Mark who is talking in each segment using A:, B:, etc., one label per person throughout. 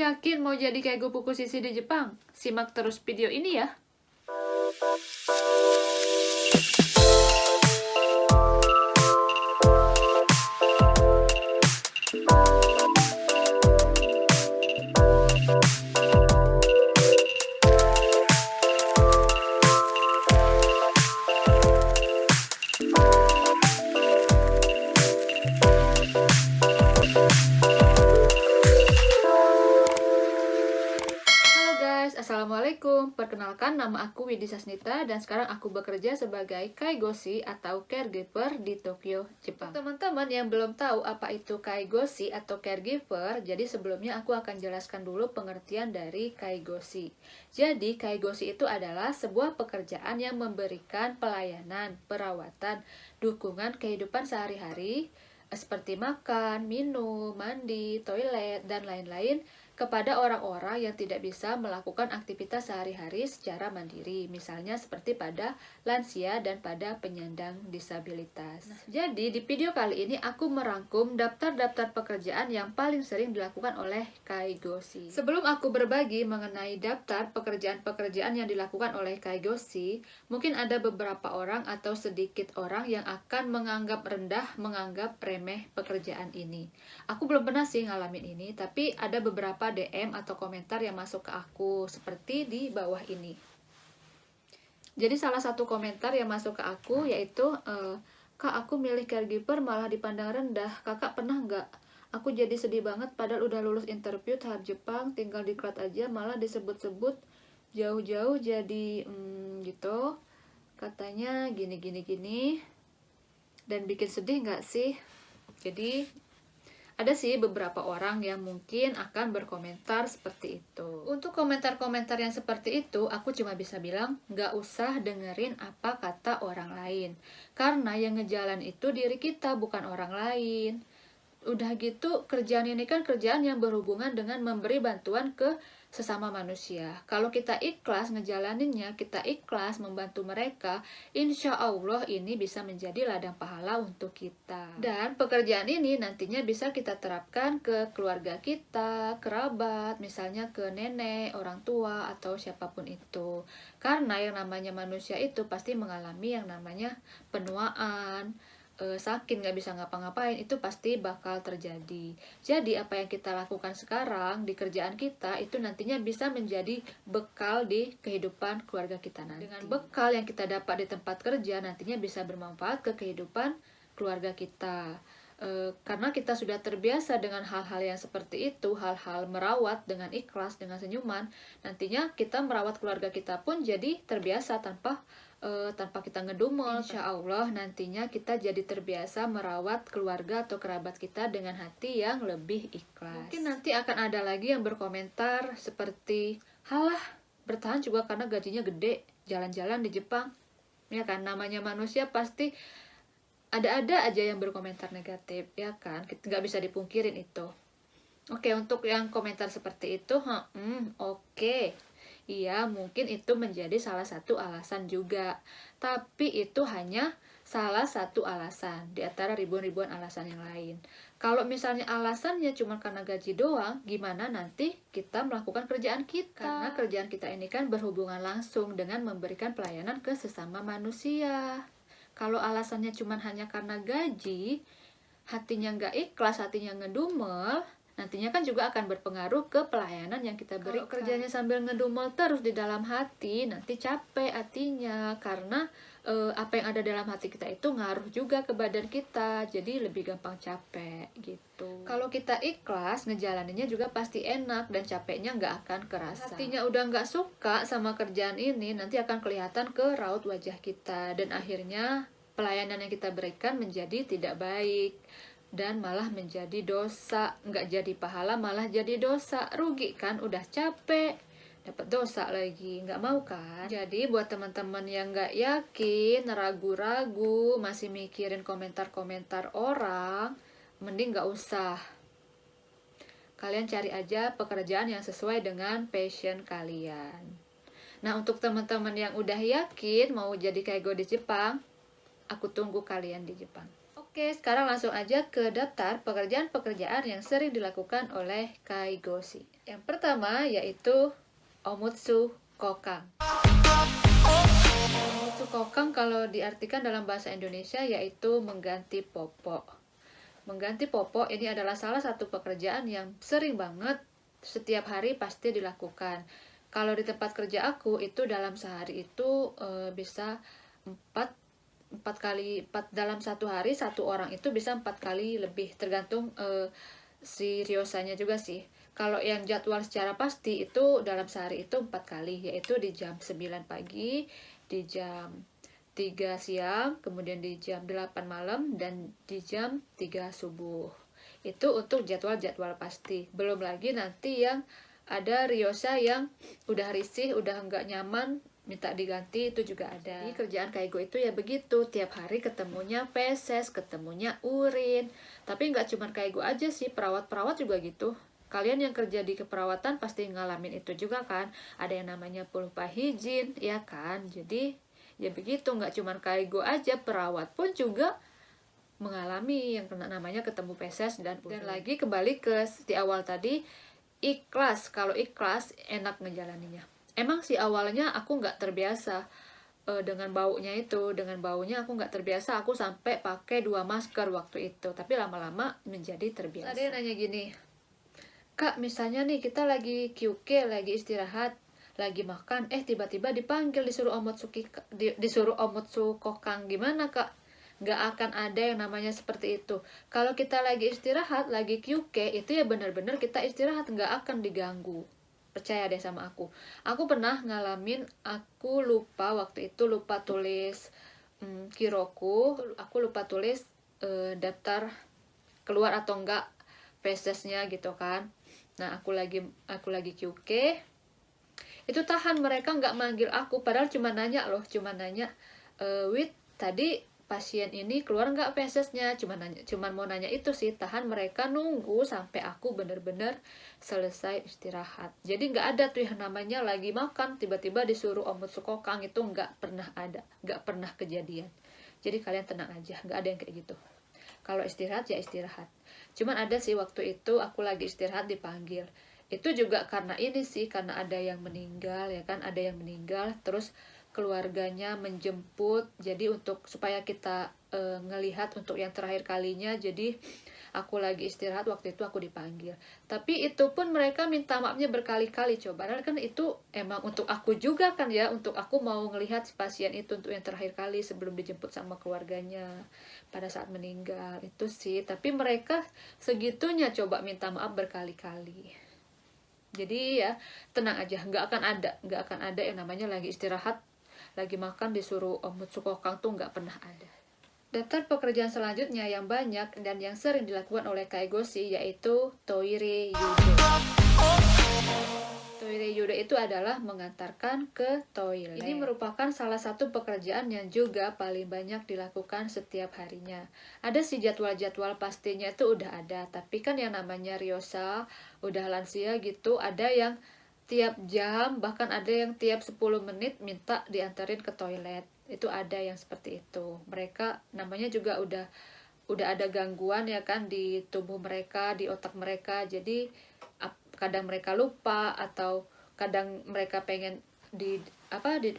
A: Yakin mau jadi kayak Goku Sisi di Jepang? Simak terus video ini ya. Assalamualaikum, perkenalkan nama aku Widi Sasnita dan sekarang aku bekerja sebagai kaigoshi atau caregiver di Tokyo, Jepang. Teman-teman yang belum tahu apa itu kaigoshi atau caregiver, jadi sebelumnya aku akan jelaskan dulu pengertian dari kaigoshi. Jadi kaigoshi itu adalah sebuah pekerjaan yang memberikan pelayanan, perawatan, dukungan kehidupan sehari-hari seperti makan, minum, mandi, toilet, dan lain-lain kepada orang-orang yang tidak bisa melakukan aktivitas sehari-hari secara mandiri, misalnya seperti pada lansia dan pada penyandang disabilitas. Jadi di video kali ini aku merangkum daftar-daftar pekerjaan yang paling sering dilakukan oleh kaigoshi. Sebelum aku berbagi mengenai daftar pekerjaan-pekerjaan yang dilakukan oleh kaigoshi, mungkin ada beberapa orang atau sedikit orang yang akan menganggap rendah, menganggap remeh pekerjaan ini. Aku belum pernah sih ngalamin ini, tapi ada beberapa DM atau komentar yang masuk ke aku seperti di bawah ini. Jadi salah satu komentar yang masuk ke aku yaitu Kak, aku milih caregiver malah dipandang rendah. Kakak pernah nggak? Aku jadi sedih banget padahal udah lulus interview tahap Jepang, tinggal diklat aja malah disebut-sebut jauh-jauh jadi gitu. Katanya gini dan bikin sedih nggak sih? Jadi ada sih beberapa orang yang mungkin akan berkomentar seperti itu. Untuk komentar-komentar yang seperti itu, aku cuma bisa bilang, nggak usah dengerin apa kata orang lain. Karena yang ngejalan itu diri kita, bukan orang lain. Udah gitu, kerjaan ini kan kerjaan yang berhubungan dengan memberi bantuan ke sesama manusia. Kalau kita ikhlas ngejalaninnya, kita ikhlas membantu mereka, insya Allah ini bisa menjadi ladang pahala untuk kita. Dan pekerjaan ini nantinya bisa kita terapkan ke keluarga kita, kerabat, misalnya ke nenek, orang tua, atau siapapun itu. Karena yang namanya manusia itu pasti mengalami yang namanya penuaan, sakit, nggak bisa ngapa-ngapain, itu pasti bakal terjadi. Jadi apa yang kita lakukan sekarang di kerjaan kita itu nantinya bisa menjadi bekal di kehidupan keluarga kita nanti. Dengan bekal yang kita dapat di tempat kerja nantinya bisa bermanfaat ke kehidupan keluarga kita. Karena kita sudah terbiasa dengan hal-hal yang seperti itu, hal-hal merawat dengan ikhlas, dengan senyuman, nantinya kita merawat keluarga kita pun jadi terbiasa tanpa kita ngedumel. Insya Allah nantinya kita jadi terbiasa merawat keluarga atau kerabat kita dengan hati yang lebih ikhlas. Mungkin nanti akan ada lagi yang berkomentar seperti, halah, bertahan juga karena gajinya gede, jalan-jalan di Jepang. Ya kan, namanya manusia pasti ada-ada aja yang berkomentar negatif, ya kan, kita nggak bisa dipungkirin itu. Oke, untuk yang komentar seperti itu, oke. Iya, mungkin itu menjadi salah satu alasan juga. Tapi itu hanya salah satu alasan di antara ribuan-ribuan alasan yang lain. Kalau misalnya alasannya cuma karena gaji doang, gimana nanti kita melakukan kerjaan kita? Karena kerjaan kita ini kan berhubungan langsung dengan memberikan pelayanan ke sesama manusia. Kalau alasannya cuma hanya karena gaji, hatinya nggak ikhlas, hatinya ngedumel, nantinya kan juga akan berpengaruh ke pelayanan yang kita berikan. Kalau kerjanya sambil ngedumel terus di dalam hati, nanti capek hatinya, karena apa yang ada dalam hati kita itu ngaruh juga ke badan kita, jadi lebih gampang capek gitu. Kalau kita ikhlas, ngejalaninnya juga pasti enak dan capeknya nggak akan kerasa. Hatinya udah nggak suka sama kerjaan ini, nanti akan kelihatan ke raut wajah kita, dan akhirnya pelayanan yang kita berikan menjadi tidak baik dan malah menjadi dosa. Nggak jadi pahala, malah jadi dosa. Rugi kan, udah capek dapat dosa lagi, nggak mau kan? Jadi buat teman-teman yang nggak yakin, ragu-ragu, masih mikirin komentar-komentar orang, mending nggak usah. Kalian cari aja pekerjaan yang sesuai dengan passion kalian. Nah, untuk teman-teman yang udah yakin mau jadi kaigo di Jepang, aku tunggu kalian di Jepang. Oke, sekarang langsung aja ke daftar pekerjaan-pekerjaan yang sering dilakukan oleh Kaigoshi. Yang pertama yaitu Omutsu Kokang. Omutsu Kokang kalau diartikan dalam bahasa Indonesia yaitu mengganti popok. Mengganti popok ini adalah salah satu pekerjaan yang sering banget setiap hari pasti dilakukan. Kalau di tempat kerja aku itu dalam sehari itu bisa 4 dalam satu hari satu orang itu bisa 4 kali lebih, tergantung si riosanya juga sih. Kalau yang jadwal secara pasti itu dalam sehari itu 4 kali, yaitu di jam 9 pagi, di jam 3 siang, kemudian di jam 8 malam, dan di jam 3 subuh. Itu untuk jadwal-jadwal pasti. Belum lagi nanti yang ada riosa yang udah risih, udah nggak nyaman, minta diganti, itu juga ada. Jadi kerjaan Kaigo itu ya begitu, tiap hari ketemunya feses, ketemunya urin. Tapi nggak cuma Kaigo aja sih, perawat-perawat juga gitu. Kalian yang kerja di keperawatan pasti ngalamin itu juga kan, ada yang namanya pelupa hijin, ya kan. Jadi ya begitu, nggak cuma Kaigo aja, perawat pun juga mengalami yang namanya ketemu feses dan urin. Dan lagi kembali ke di awal tadi, ikhlas. Kalau ikhlas enak ngejalaninya. Emang sih awalnya aku nggak terbiasa dengan baunya itu, aku nggak terbiasa, aku sampai pakai 2 masker waktu itu, tapi lama-lama menjadi terbiasa. Ada yang nanya gini, Kak, misalnya nih kita lagi QK, lagi istirahat, lagi makan, tiba-tiba dipanggil disuruh Omutsu Kokang, gimana Kak? Nggak akan ada yang namanya seperti itu. Kalau kita lagi istirahat, lagi QK, itu ya benar-benar kita istirahat, nggak akan diganggu. Percaya deh sama aku. Aku pernah ngalamin, aku lupa waktu itu, lupa tulis Kiroku, aku lupa tulis daftar keluar atau enggak fesesnya gitu kan. Nah, aku lagi QK, itu tahan, mereka nggak manggil aku, padahal cuma nanya loh, Wit, tadi pasien ini keluar nggak fesesnya, cuman mau nanya itu sih. Tahan, mereka nunggu sampai aku bener-bener selesai istirahat. Jadi nggak ada tuh yang namanya lagi makan tiba-tiba disuruh Omutsu Kokang, itu nggak pernah ada, nggak pernah kejadian. Jadi kalian tenang aja, nggak ada yang kayak gitu. Kalau istirahat ya istirahat. Cuman ada sih waktu itu aku lagi istirahat dipanggil. Itu juga karena ini sih, karena ada yang meninggal ya kan, ada yang meninggal, terus keluarganya menjemput, jadi supaya kita ngelihat untuk yang terakhir kalinya. Jadi aku lagi istirahat waktu itu, aku dipanggil, tapi itu pun mereka minta maafnya berkali-kali coba, padahal kan itu emang untuk aku juga kan ya, untuk aku mau ngelihat si pasien itu untuk yang terakhir kali sebelum dijemput sama keluarganya pada saat meninggal itu sih. Tapi mereka segitunya coba minta maaf berkali-kali. Jadi ya tenang aja, nggak akan ada yang namanya lagi istirahat, lagi makan disuruh Omutsu Kokang, tuh nggak pernah ada. Daftar pekerjaan selanjutnya yang banyak dan yang sering dilakukan oleh Kaigoshi yaitu Toire Yudo. Toire Yudo itu adalah mengantarkan ke toilet. Ini merupakan salah satu pekerjaan yang juga paling banyak dilakukan setiap harinya. Ada sih jadwal-jadwal pastinya itu udah ada, tapi kan yang namanya riosa, udah lansia gitu, ada yang tiap jam, bahkan ada yang tiap 10 menit minta diantarin ke toilet. Itu ada yang seperti itu. Mereka namanya juga udah ada gangguan ya kan di tubuh mereka, di otak mereka. Jadi kadang mereka lupa, atau kadang mereka pengen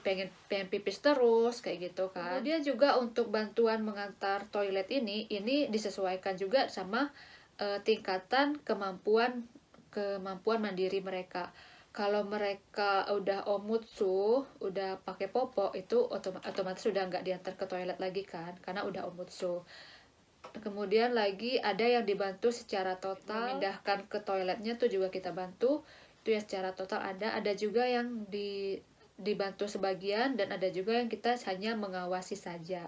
A: pengen pipis terus kayak gitu kan. Dia juga untuk bantuan mengantar toilet ini disesuaikan juga sama tingkatan kemampuan mandiri mereka. Kalau mereka udah omutsu, udah pakai popok, itu otomatis udah nggak diantar ke toilet lagi kan, karena udah omutsu. Kemudian lagi ada yang dibantu secara total, memindahkan ke toiletnya tuh juga kita bantu, itu ya secara total ada juga yang dibantu sebagian, dan ada juga yang kita hanya mengawasi saja.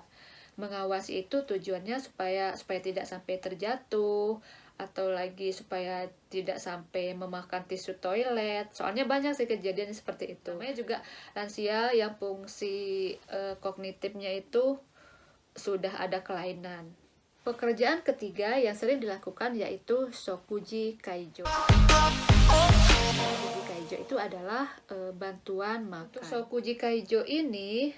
A: Mengawasi itu tujuannya supaya tidak sampai terjatuh, atau lagi supaya tidak sampai memakan tisu toilet. Soalnya banyak sih kejadian seperti itu. Namanya juga lansia yang fungsi kognitifnya itu sudah ada kelainan. Pekerjaan ketiga yang sering dilakukan yaitu Shokuji Kaijo. Shokuji Kaijo itu adalah bantuan makan. Untuk Shokuji Kaijo ini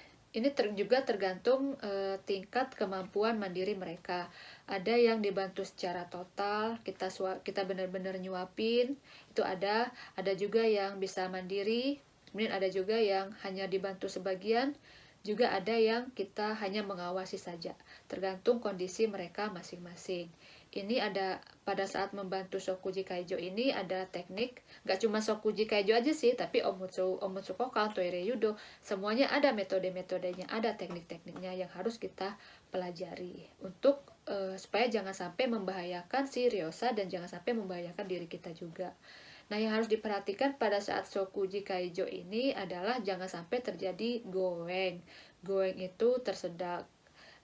A: juga tergantung tingkat kemampuan mandiri mereka. ada yang dibantu secara total, kita benar-benar nyuapin, itu ada juga yang bisa mandiri, kemudian ada juga yang hanya dibantu sebagian, juga ada yang kita hanya mengawasi saja, tergantung kondisi mereka masing-masing. Ini ada pada saat membantu Shokuji Kaijo ini ada teknik, gak cuma Shokuji Kaijo aja sih, tapi Omutsu Kokan, Toire Yudo, semuanya ada metode-metodenya, ada teknik-tekniknya yang harus kita pelajari untuk supaya jangan sampai membahayakan si Ryosa dan jangan sampai membahayakan diri kita juga. Nah, yang harus diperhatikan pada saat Shokuji Kaijo ini adalah jangan sampai terjadi goeng. Goeng itu tersedak.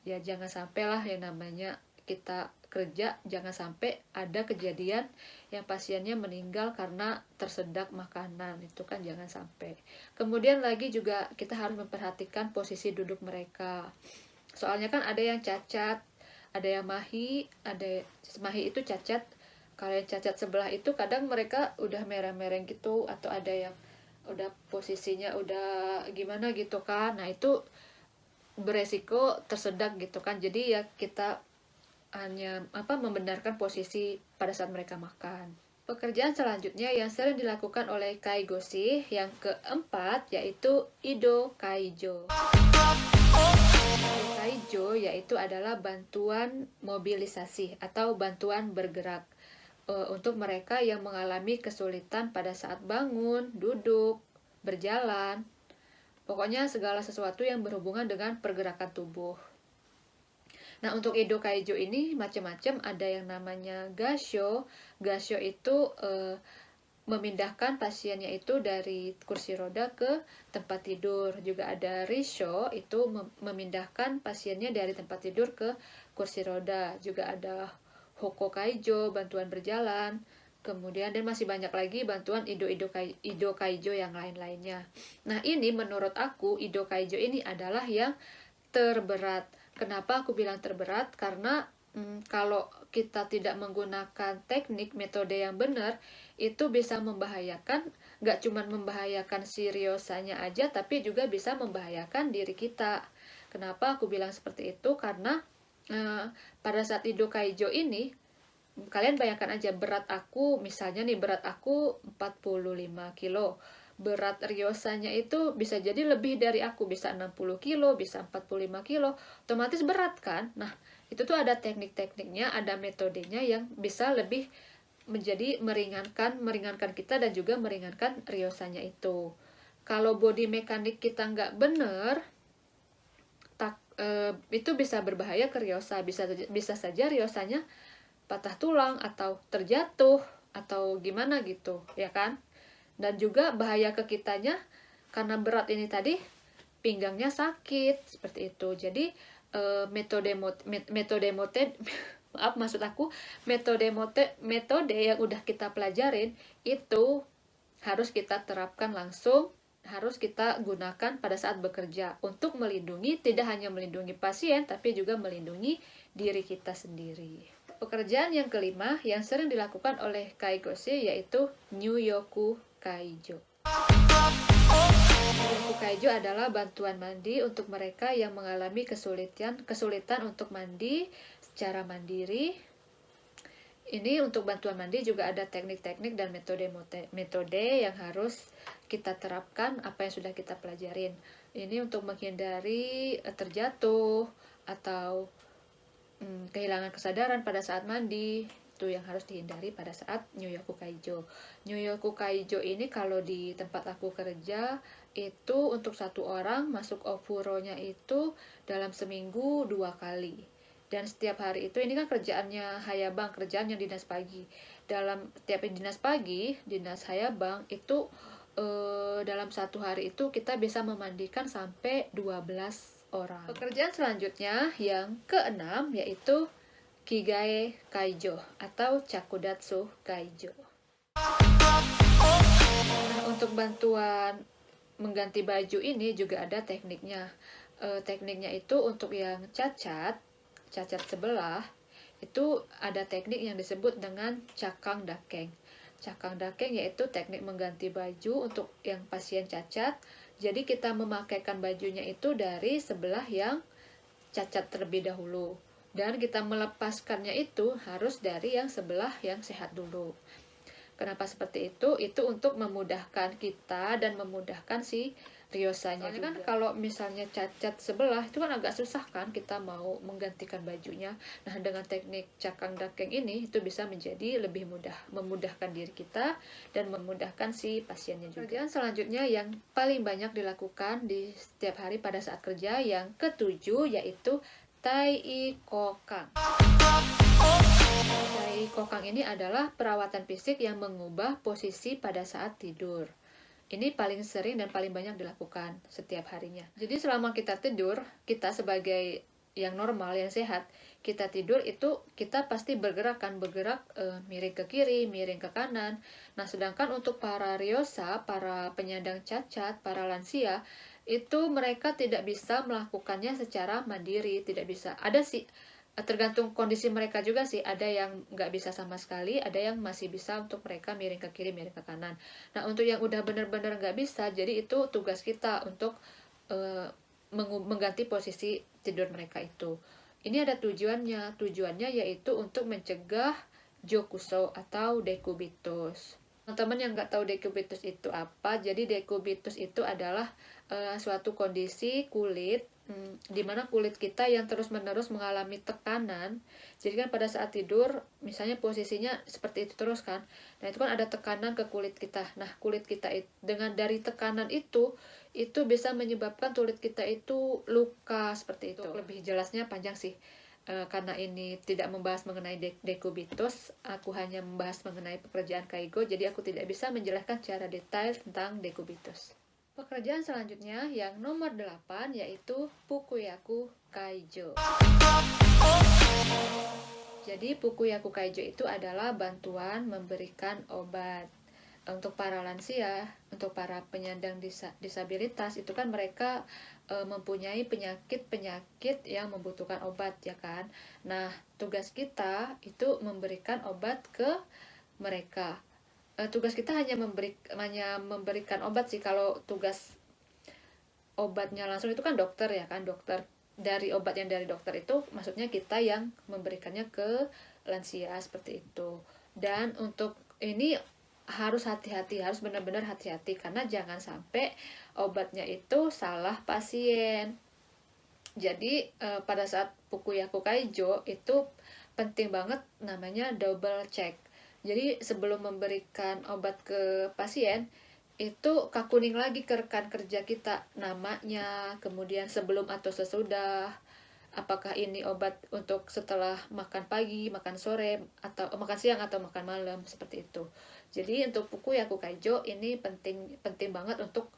A: Ya, jangan sampailah yang namanya kita kerja, jangan sampai ada kejadian yang pasiennya meninggal karena tersedak makanan. Itu kan jangan sampai. Kemudian lagi juga kita harus memperhatikan posisi duduk mereka. Soalnya kan ada yang cacat, ada yang mahi itu cacat. Kalau yang cacat sebelah itu kadang mereka udah mereng-mereng gitu, atau ada yang udah posisinya udah gimana gitu kan. Nah, itu beresiko tersedak gitu kan. Jadi ya kita hanya membenarkan posisi pada saat mereka makan. Pekerjaan selanjutnya yang sering dilakukan oleh Kaigoshi yang keempat yaitu Ido Kaijo. Kaijo yaitu adalah bantuan mobilisasi atau bantuan bergerak untuk mereka yang mengalami kesulitan pada saat bangun, duduk, berjalan, pokoknya segala sesuatu yang berhubungan dengan pergerakan tubuh. Nah, untuk Ido Kaijo ini macam-macam, ada yang namanya Gasho. Gasho itu memindahkan pasiennya itu dari kursi roda ke tempat tidur. Juga ada Risho, itu memindahkan pasiennya dari tempat tidur ke kursi roda. Juga ada Hoko Kaijo, bantuan berjalan. Kemudian dan masih banyak lagi bantuan Ido Kaijo yang lain-lainnya. Nah, ini menurut aku Ido Kaijo ini adalah yang terberat. Kenapa aku bilang terberat? Karena kalau kita tidak menggunakan teknik metode yang benar, itu bisa membahayakan, gak cuma membahayakan si Ryosanya aja, tapi juga bisa membahayakan diri kita. Kenapa aku bilang seperti itu? Karena pada saat Ido Kaijo ini, kalian bayangkan aja berat aku, misalnya nih berat aku 45 kilo. Berat Ryosanya itu bisa jadi lebih dari aku, bisa 60 kilo, bisa 45 kilo, otomatis berat kan? Nah, itu tuh ada teknik-tekniknya, ada metodenya yang bisa lebih menjadi meringankan kita dan juga meringankan Ryosanya itu. Kalau body mekanik kita nggak bener, itu bisa berbahaya ke Ryosa, bisa saja Ryosanya patah tulang atau terjatuh atau gimana gitu, ya kan? Dan juga bahaya ke kitanya karena berat ini tadi pinggangnya sakit seperti itu. Jadi metode yang udah kita pelajarin itu harus kita terapkan langsung, harus kita gunakan pada saat bekerja untuk melindungi, tidak hanya melindungi pasien tapi juga melindungi diri kita sendiri. Pekerjaan yang kelima yang sering dilakukan oleh Kaigoshi yaitu Nyuyoku Kaijo. Nyuyoku Kaijo adalah bantuan mandi untuk mereka yang mengalami kesulitan untuk mandi secara mandiri. Ini untuk bantuan mandi juga ada teknik-teknik dan metode yang harus kita terapkan apa yang sudah kita pelajarin. Ini untuk menghindari terjatuh atau kehilangan kesadaran pada saat mandi, itu yang harus dihindari pada saat Nyuyoku Kaijo. Nyuyoku Kaijo ini kalau di tempat aku kerja itu untuk satu orang masuk ofuronya itu dalam seminggu 2 kali. Dan setiap hari itu ini kan kerjaannya Hayabang, kerjaan yang dinas pagi. Dalam tiap dinas pagi, dinas Hayabang itu dalam satu hari itu kita bisa memandikan sampai 12 orang. Pekerjaan selanjutnya yang keenam yaitu Kigae Kaijo atau Chakudatsu Kaijo. Nah, untuk bantuan mengganti baju ini juga ada tekniknya. Tekniknya itu untuk yang cacat sebelah, itu ada teknik yang disebut dengan cakang dakeng. Cakang dakeng yaitu teknik mengganti baju untuk yang pasien cacat. Jadi kita memakaikan bajunya itu dari sebelah yang cacat terlebih dahulu. Dan kita melepaskannya itu harus dari yang sebelah yang sehat dulu. Kenapa seperti itu? Itu untuk memudahkan kita dan memudahkan si riosanya. Soalnya kan kalau misalnya cacat sebelah itu kan agak susah kan kita mau menggantikan bajunya. Nah, dengan teknik cakang dakeng ini itu bisa menjadi lebih mudah, memudahkan diri kita dan memudahkan si pasiennya juga. Kemudian selanjutnya yang paling banyak dilakukan di setiap hari pada saat kerja yang ketujuh yaitu Tai Kokang. Tai Kokang ini adalah perawatan fisik yang mengubah posisi pada saat tidur. Ini paling sering dan paling banyak dilakukan setiap harinya. Jadi selama kita tidur, kita sebagai yang normal, yang sehat, kita tidur itu kita pasti bergerak miring ke kiri, miring ke kanan. Nah, sedangkan untuk para riosa, para penyandang cacat, para lansia, itu mereka tidak bisa melakukannya secara mandiri, tidak bisa. Ada sih, tergantung kondisi mereka juga sih, ada yang nggak bisa sama sekali, ada yang masih bisa untuk mereka miring ke kiri, miring ke kanan. Nah, untuk yang udah bener-bener nggak bisa, jadi itu tugas kita untuk mengganti posisi tidur mereka itu. Ini ada tujuannya yaitu untuk mencegah Jokuso atau dekubitus. Teman-teman yang nggak tahu dekubitus itu apa, jadi dekubitus itu adalah suatu kondisi kulit di mana kulit kita yang terus-menerus mengalami tekanan. Jadi kan pada saat tidur, misalnya posisinya seperti itu terus kan. Nah, itu kan ada tekanan ke kulit kita. Nah, kulit kita dengan dari tekanan itu bisa menyebabkan kulit kita itu luka seperti itu. Lebih jelasnya panjang sih. Karena ini tidak membahas mengenai dekubitus, aku hanya membahas mengenai pekerjaan kaigo, jadi aku tidak bisa menjelaskan secara detail tentang dekubitus. Pekerjaan selanjutnya yang nomor 8 yaitu Pukuyaku Kaijo. Jadi Pukuyaku Kaijo itu adalah bantuan memberikan obat. Untuk para lansia, untuk para penyandang disabilitas itu kan mereka mempunyai penyakit-penyakit yang membutuhkan obat ya kan. Nah, tugas kita itu memberikan obat ke mereka. Tugas kita hanya memberikan obat sih. Kalau tugas obatnya langsung itu kan dokter ya kan, dokter. Dari obat yang dari dokter itu maksudnya kita yang memberikannya ke lansia seperti itu. Dan untuk ini harus hati-hati, harus benar-benar hati-hati karena jangan sampai obatnya itu salah pasien. Jadi pada saat Pukuyaku Kaijo itu penting banget namanya double check. Jadi sebelum memberikan obat ke pasien, itu kakuning lagi ke rekan kerja kita namanya, kemudian sebelum atau sesudah, apakah ini obat untuk setelah makan pagi, makan sore, atau makan siang atau makan malam, seperti itu. Jadi untuk Pukuyaku Kaijo ini penting banget untuk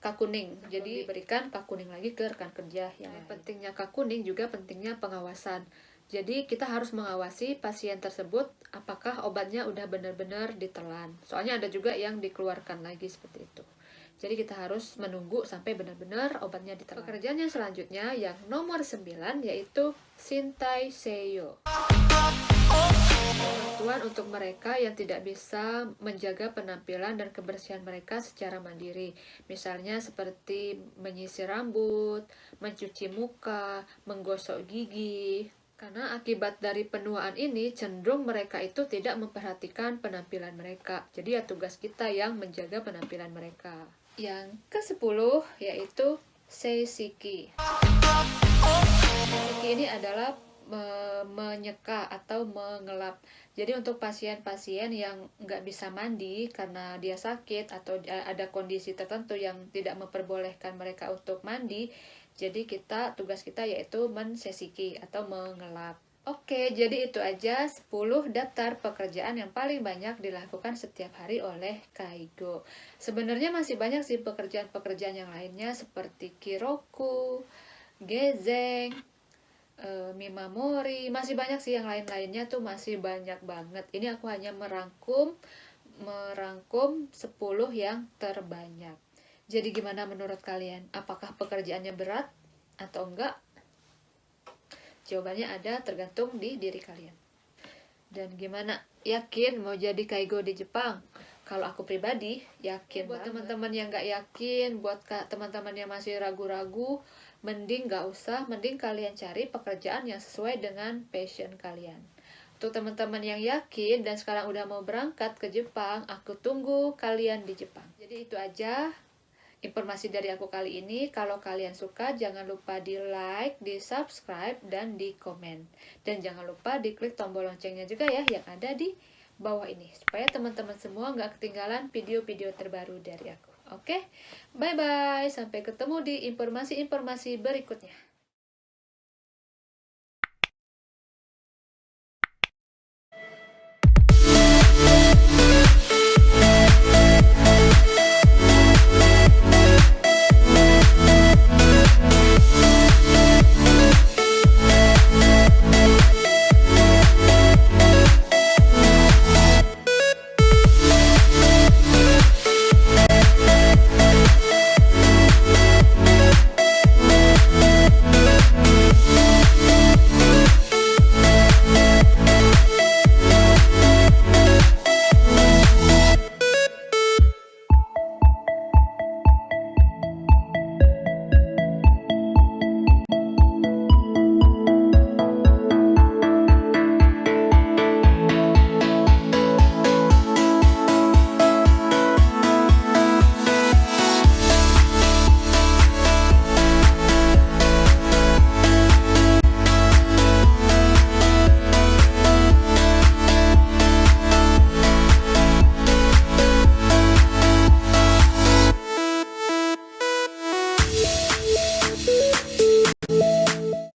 A: kakuning. Jadi diberikan kakuning lagi ke rekan kerja. Yang pentingnya kakuning juga pentingnya pengawasan. Jadi kita harus mengawasi pasien tersebut apakah obatnya udah benar-benar ditelan. Soalnya ada juga yang dikeluarkan lagi seperti itu. Jadi kita harus menunggu sampai benar-benar obatnya ditelan. Pekerjaan yang selanjutnya yang nomor 9 yaitu Shintai Seiyo. Bantuan untuk mereka yang tidak bisa menjaga penampilan dan kebersihan mereka secara mandiri. Misalnya seperti menyisir rambut, mencuci muka, menggosok gigi. Karena akibat dari penuaan ini, cenderung mereka itu tidak memperhatikan penampilan mereka. Jadi ya tugas kita yang menjaga penampilan mereka. Yang ke-10 yaitu Seishiki. Seishiki ini adalah menyeka atau mengelap. Jadi untuk pasien-pasien yang nggak bisa mandi karena dia sakit atau ada kondisi tertentu yang tidak memperbolehkan mereka untuk mandi, jadi tugas kita yaitu mensesiki atau mengelap. Oke, jadi itu aja 10 daftar pekerjaan yang paling banyak dilakukan setiap hari oleh kaigo. Sebenarnya masih banyak sih pekerjaan-pekerjaan yang lainnya seperti kiroku, gezeng, mimamori, masih banyak sih yang lain-lainnya tuh masih banyak banget. Ini aku hanya merangkum 10 yang terbanyak. Jadi gimana menurut kalian? Apakah pekerjaannya berat atau enggak? Jawabannya ada, tergantung di diri kalian. Dan gimana? Yakin mau jadi kaigo di Jepang? Kalau aku pribadi, yakin. Buat teman-teman yang nggak yakin, buat teman-teman yang masih ragu-ragu, mending gak usah, mending kalian cari pekerjaan yang sesuai dengan passion kalian. Untuk teman-teman yang yakin dan sekarang udah mau berangkat ke Jepang, aku tunggu kalian di Jepang. Jadi itu aja informasi dari aku kali ini. Kalau kalian suka, jangan lupa di like, di subscribe, dan di komen. Dan jangan lupa di klik tombol loncengnya juga ya, yang ada di bawah ini. Supaya teman-teman semua nggak ketinggalan video-video terbaru dari aku. Oke? Bye-bye. Sampai ketemu di informasi-informasi berikutnya.